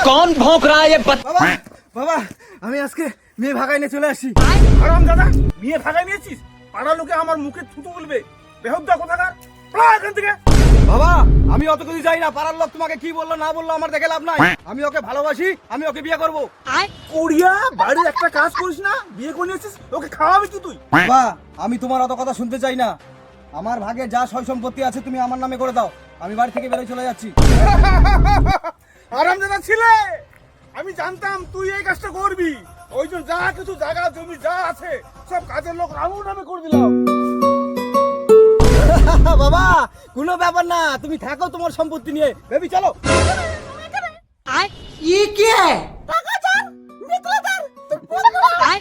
कौन भौंक रहा है ये বাবা বাবা আমি আজকে মেয়ে ভাগাই নিয়ে চলে আসছি। আরাম দাদা মেয়ে ভাগাই নিয়েছিস? পাড়ার লোকে আমার মুখে থুতু বলবে। বেহুদা কোথাকার, পড়া এখান থেকে। বাবা আমি অত কিছু যাই না, পাড়ার লোক তোমাকে কি বললো না বললো আমার দেখে লাভ নাই। আমি ওকে ভালোবাসি, আমি ওকে বিয়ে করবো। কোরিয়া বাড়ির একটা কাজ করিস না, বিয়ে করে নিয়েছিস, ওকে খাওয়াবি কি তুই? বাবা আমি তোমার অত কথা শুনতে চাই না। আমার ভাগে যা সয় সম্পত্তি আছে তুমি আমার নামে করে দাও, আমি বাড়ি থেকে বেরোয় চলে যাচ্ছি। আরামদাদা ছিলে, আমি জানতাম তুই এই কাজটা করবি, ওই জন্য যা কিছু জায়গা জমি যা আছে সব কাজের লোক রামুর নামে করে দিলাম। বাবা কোনো ব্যাপার না, তুমি থাকো তোমার সম্পত্তি নিয়ে, বেবি চলো। ये क्या है? आय?